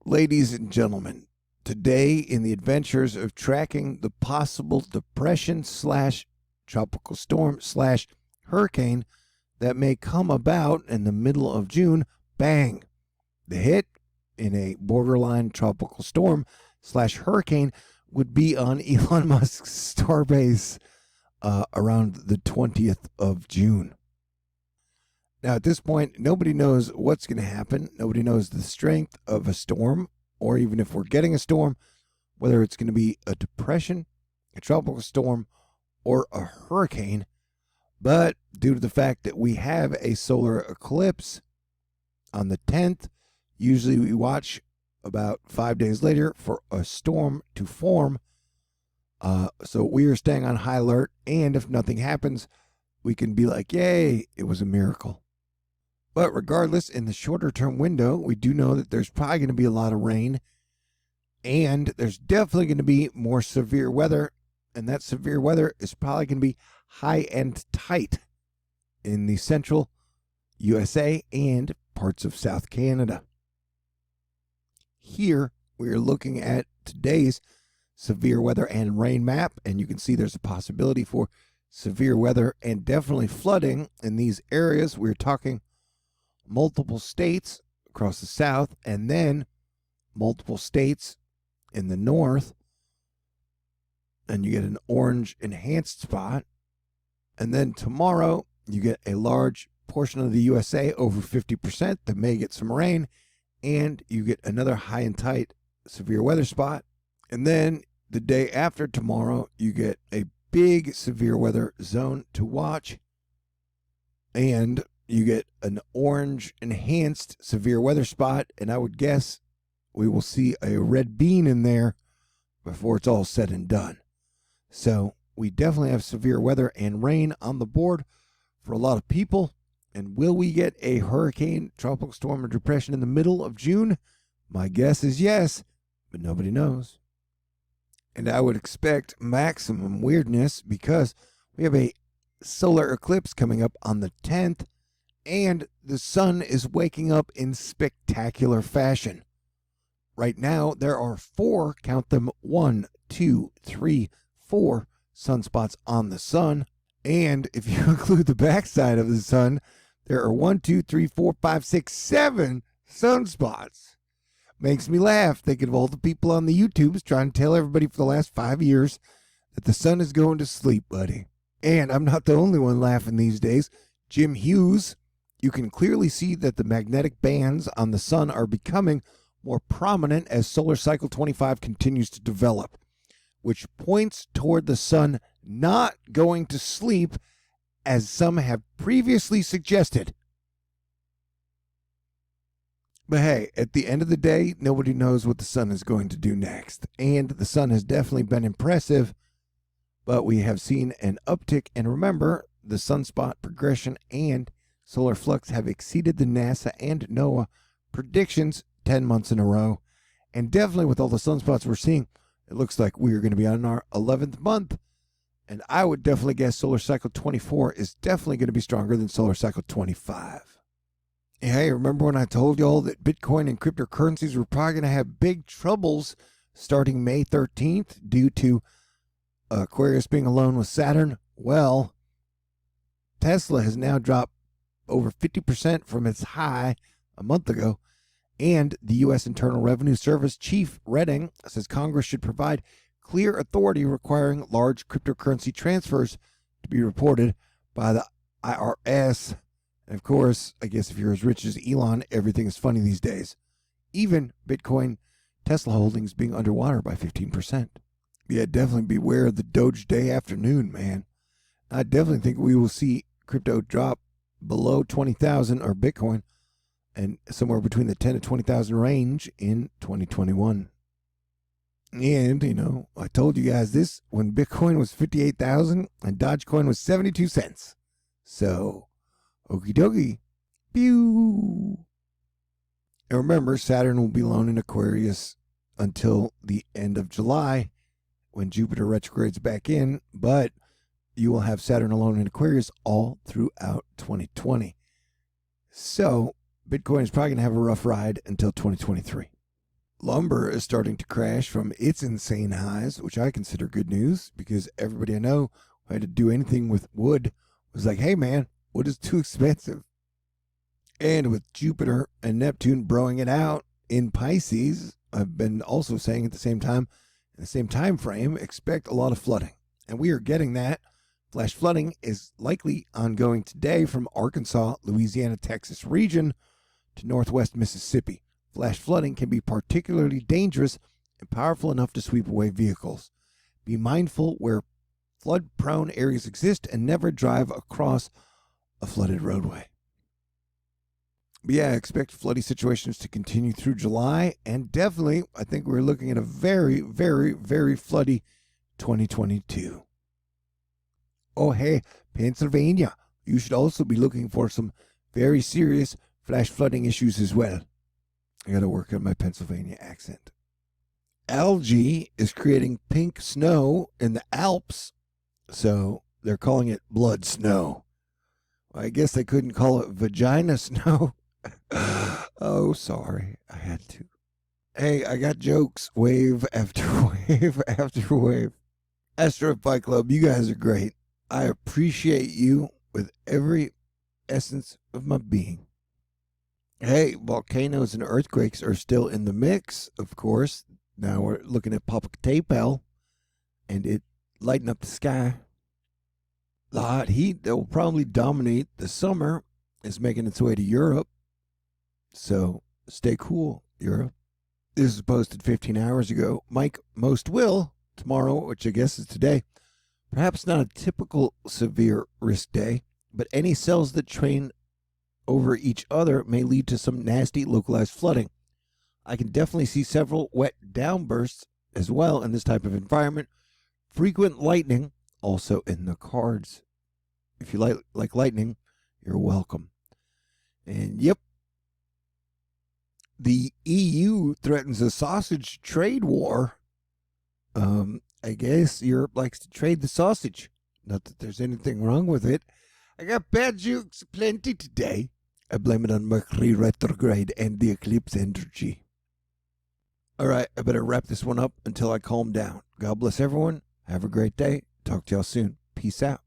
Ladies and gentlemen, today in the adventures of tracking the possible depression slash tropical storm slash hurricane that may come about in the middle of June, bang! The hit in a borderline tropical storm slash hurricane would be on Elon Musk's starbase around the 20th of June. Now, at this point, nobody knows what's going to happen. Nobody knows the strength of a storm, or even if we're getting a storm, whether it's going to be a depression, a tropical storm, or a hurricane. But due to the fact that we have a solar eclipse on the 10th, usually we watch about 5 days later for a storm to form. So we are staying on high alert, and if nothing happens, we can be like, yay, it was a miracle. But regardless, in the shorter term window, we do know that there's probably going to be a lot of rain, and there's definitely going to be more severe weather, and that severe weather is probably going to be high and tight in the central USA and parts of South Canada. Here, we are looking at today's severe weather and rain map, and you can see there's a possibility for severe weather and definitely flooding in these areas. We're talking multiple states across the south, and then multiple states in the north, and you get an orange enhanced spot. And then tomorrow you get a large portion of the USA, over 50%, that may get some rain, and you get another high and tight severe weather spot. And then the day after tomorrow you get a big severe weather zone to watch, and you get an orange enhanced severe weather spot, and I would guess we will see a red bean in there before it's all said and done. So we definitely have severe weather and rain on the board for a lot of people. And will we get a hurricane, tropical storm, or depression in the middle of June? My guess is yes, but nobody knows. And I would expect maximum weirdness because we have a solar eclipse coming up on the 10th, and the sun is waking up in spectacular fashion. Right now, there are 4, count them, 1, 2, 3, 4 sunspots on the sun. And if you include the backside of the sun, there are 1, 2, 3, 4, 5, 6, 7 sunspots. Makes me laugh thinking of all the people on the YouTubes trying to tell everybody for the last 5 years that the sun is going to sleep, buddy. And I'm not the only one laughing these days. Jim Hughes, you can clearly see that the magnetic bands on the sun are becoming more prominent as solar cycle 25 continues to develop, which points toward the sun not going to sleep as some have previously suggested. But hey, at the end of the day, nobody knows what the sun is going to do next. And the sun has definitely been impressive, but we have seen an uptick. And remember, the sunspot progression and solar flux have exceeded the NASA and NOAA predictions 10 months in a row. And definitely with all the sunspots we're seeing, it looks like we are going to be on our 11th month. And I would definitely guess solar cycle 24 is definitely going to be stronger than solar cycle 25. Hey, remember when I told y'all that Bitcoin and cryptocurrencies were probably going to have big troubles starting May 13th due to Aquarius being alone with Saturn? Well, Tesla has now dropped over 50% from its high a month ago, and the U.S. Internal Revenue Service Chief Redding says Congress should provide clear authority requiring large cryptocurrency transfers to be reported by the IRS. And of course, I guess if you're as rich as Elon, everything is funny these days. Even Bitcoin Tesla holdings being underwater by 15%. Yeah, definitely beware of the Doge Day afternoon, man. I definitely think we will see crypto drop below 20,000 or Bitcoin and somewhere between the 10 to 20,000 range in 2021. And, you know, I told you guys this when Bitcoin was 58,000 and Dogecoin was 72 cents. So, okie dokie. Pew. And remember, Saturn will be alone in Aquarius until the end of July when Jupiter retrogrades back in, but you will have Saturn alone in Aquarius all throughout 2020. So, Bitcoin is probably going to have a rough ride until 2023. Lumber is starting to crash from its insane highs, which I consider good news because everybody I know who had to do anything with wood was like, hey man, wood is too expensive. And with Jupiter and Neptune broing it out in Pisces, I've been also saying at the same time, in the same time frame, expect a lot of flooding. And we are getting that. Flash flooding is likely ongoing today from Arkansas, Louisiana, Texas region to northwest Mississippi. Flash flooding can be particularly dangerous and powerful enough to sweep away vehicles. Be mindful where flood-prone areas exist and never drive across a flooded roadway. But yeah, I expect flooding situations to continue through July, and definitely, I think we're looking at a very, very, very floody 2022. Oh, hey, Pennsylvania, you should also be looking for some very serious flash flooding issues as well. I gotta work on my Pennsylvania accent. Algae is creating pink snow in the Alps, so they're calling it blood snow. Well, I guess they couldn't call it vagina snow. Oh, sorry, I had to. Hey, I got jokes, wave after wave after wave. Astro Fight Club, you guys are great. I appreciate you with every essence of my being. Hey, volcanoes and earthquakes are still in the mix, of course. Now we're looking at Popocatépetl and it lighting up the sky. The hot heat that will probably dominate the summer is making its way to Europe. So stay cool, Europe. This was posted 15 hours ago. Mike most will tomorrow, which I guess is today. Perhaps not a typical severe risk day, but any cells that train over each other may lead to some nasty localized flooding. I can definitely see several wet downbursts as well in this type of environment. Frequent lightning also in the cards. If you like lightning, you're welcome. And yep, the EU threatens a sausage trade war. I guess Europe likes to trade the sausage. Not that there's anything wrong with it. I got bad jokes plenty today. I blame it on Mercury retrograde and the eclipse energy. All right, I better wrap this one up until I calm down. God bless everyone. Have a great day. Talk to y'all soon. Peace out.